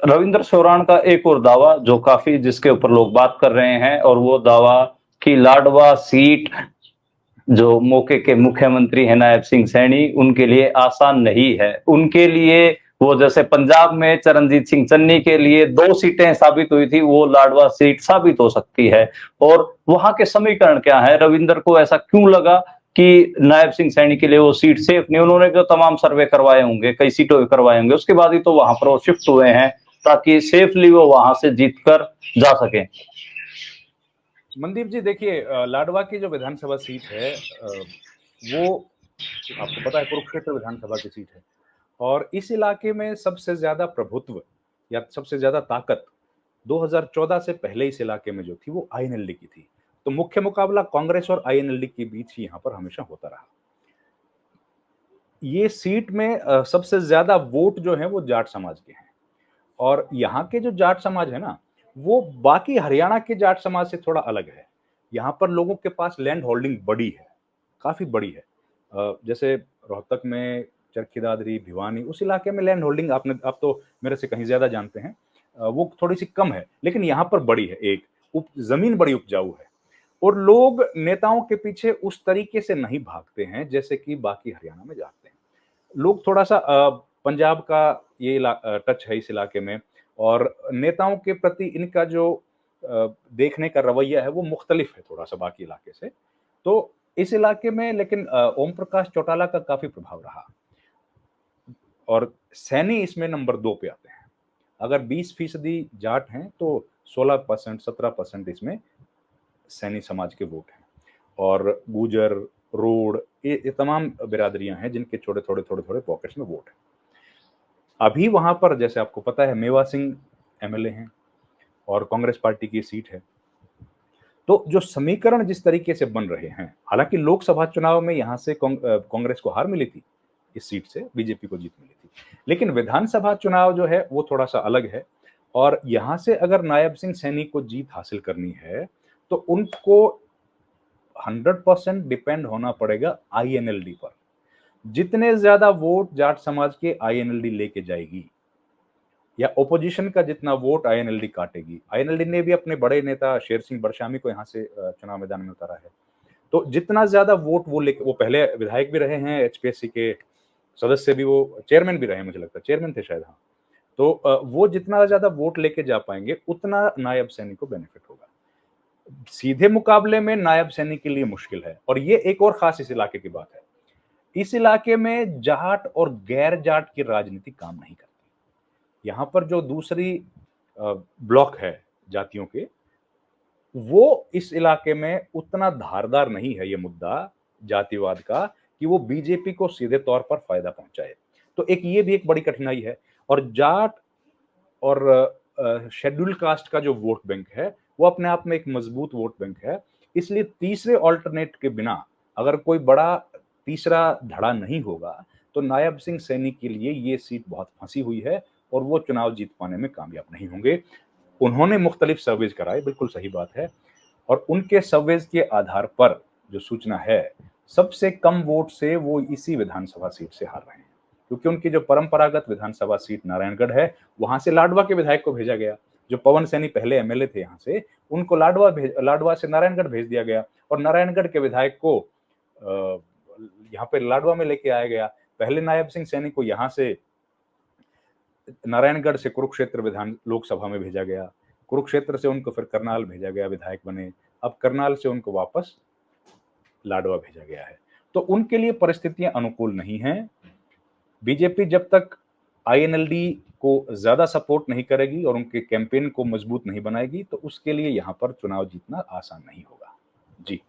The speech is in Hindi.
रविंद्र शोराण का एक और दावा जो काफी जिसके ऊपर लोग बात कर रहे हैं, और वो दावा कि लाडवा सीट जो मौके के मुख्यमंत्री है नायब सिंह सैनी, उनके लिए आसान नहीं है। उनके लिए वो जैसे पंजाब में चरणजीत सिंह चन्नी के लिए 2 सीटें साबित हुई थी, वो लाडवा सीट साबित हो सकती है। और वहां के समीकरण क्या है, रविंद्र को ऐसा क्यों लगा कि नायब सिंह सैनी के लिए वो सीट सेफ नहीं? उन्होंने जो तमाम सर्वे करवाए होंगे, कई सीटों के करवाए होंगे, उसके बाद ही तो वहां पर वो शिफ्ट हुए हैं, ताकि सेफली वो वहां से जीत कर जा सके। मनदीप जी देखिए, लाडवा की जो विधानसभा सीट है, वो आपको पता है कुरुक्षेत्र विधानसभा की सीट है, और इस इलाके में सबसे ज्यादा प्रभुत्व या सबसे ज्यादा ताकत 2014 से पहले इस इलाके में जो थी वो आईएनएलडी की थी। तो मुख्य मुकाबला कांग्रेस और आईएनएलडी के बीच ही यहाँ पर हमेशा होता रहा। ये सीट में सबसे ज्यादा वोट जो है वो जाट समाज के हैं, और यहाँ के जो जाट समाज है ना, वो बाकी हरियाणा के जाट समाज से थोड़ा अलग है। यहाँ पर लोगों के पास लैंड होल्डिंग बड़ी है, काफी बड़ी है। जैसे रोहतक में, चरखी दादरी, भिवानी, उस इलाके में लैंड होल्डिंग आप तो मेरे से कहीं ज्यादा जानते हैं, वो थोड़ी सी कम है, लेकिन यहाँ पर बड़ी है। एक जमीन बड़ी उपजाऊ है, और लोग नेताओं के पीछे उस तरीके से नहीं भागते हैं जैसे कि बाकी हरियाणा में जाते हैं। लोग थोड़ा सा पंजाब का ये टच है इस इलाके में, और नेताओं के प्रति इनका जो देखने का रवैया है वो मुख्तलिफ है थोड़ा सा बाकी इलाके से। तो इस इलाके में लेकिन ओम प्रकाश चौटाला का काफी प्रभाव रहा, और सैनी इसमें नंबर 2 पे आते हैं। अगर 20% जाट हैं तो 16%, 17% इसमें सैनी समाज के वोट हैं, और गुजर, रोड, ये तमाम बिरादरियां हैं जिनके छोटे थोड़े थोड़े थोड़े पॉकेट्स में वोट है। अभी वहां पर जैसे आपको पता है मेवा सिंह एमएलए हैं, और कांग्रेस पार्टी की सीट है। तो जो समीकरण जिस तरीके से बन रहे हैं, हालांकि लोकसभा चुनाव में यहां से कांग्रेस को हार मिली थी, इस सीट से बीजेपी को जीत मिली थी, लेकिन विधानसभा चुनाव जो है वो थोड़ा सा अलग है। और यहां से अगर नायब सिंह सैनी को जीत हासिल करनी है तो उनको 100% डिपेंड होना पड़ेगा आईएनएलडी पर। जितने ज्यादा वोट जाट समाज के आईएनएलडी लेके जाएगी, या ओपोजिशन का जितना वोट आईएनएलडी काटेगी, आईएनएलडी ने भी अपने बड़े नेता शेर सिंह बड़शामी को यहाँ से चुनाव मैदान में उतारा है, तो जितना ज्यादा वोट वो लेके, वो पहले विधायक भी रहे हैं, एचपीएससी के सदस्य भी, वो चेयरमैन भी रहे, मुझे लगता है चेयरमैन थे शायद, हाँ। तो वो जितना ज्यादा वोट लेके जा पाएंगे उतना नायब सैनी को बेनिफिट होगा। सीधे मुकाबले में नायब सैनी के लिए मुश्किल है, और ये एक और खास इस इलाके की बात है। इस इलाके में जाट और गैर जाट की राजनीति काम नहीं करती। यहाँ पर जो दूसरी ब्लॉक है जातियों के, वो इस इलाके में उतना धारदार नहीं है ये मुद्दा जातिवाद का, कि वो बीजेपी को सीधे तौर पर फायदा पहुंचाए। तो एक ये भी एक बड़ी कठिनाई है। और जाट और शेड्यूल कास्ट का जो वोट बैंक है वो अपने आप में एक मजबूत वोट बैंक है। इसलिए तीसरे ऑल्टरनेट के बिना अगर कोई बड़ा तीसरा धड़ा नहीं होगा तो नायब सिंह सैनी के लिए ये सीट बहुत फंसी हुई है, और वो चुनाव जीत पाने में कामयाब नहीं होंगे। उन्होंने मुख्तलिफ सर्वेज कराए, बिल्कुल सही बात है, और उनके सर्वेज के आधार पर जो सूचना है, सबसे कम वोट से वो इसी विधानसभा सीट से हार रहे हैं, क्योंकि उनकी जो परंपरागत विधानसभा सीट नारायणगढ़ है, वहां से लाडवा के विधायक को भेजा गया। जो पवन सैनी पहले एमएलए थे यहाँ से, उनको लाडवा से नारायणगढ़ भेज दिया गया, और नारायणगढ़ के विधायक को यहाँ पे लाडवा में लेके आया गया। पहले नायब सिंह सैनी को यहाँ से नारायणगढ़ से कुरुक्षेत्र विधान लोकसभा में भेजा गया, कुरुक्षेत्र से उनको फिर करनाल भेजा गया, विधायक बने। अब करनाल से उनको वापस लाडवा भेजा गया है। तो उनके लिए परिस्थितियां अनुकूल नहीं हैं। बीजेपी जब तक आईएनएलडी को ज्यादा सपोर्ट नहीं करेगी और उनके कैंपेन को मजबूत नहीं बनाएगी, तो उसके लिए यहां पर चुनाव जीतना आसान नहीं होगा। जी।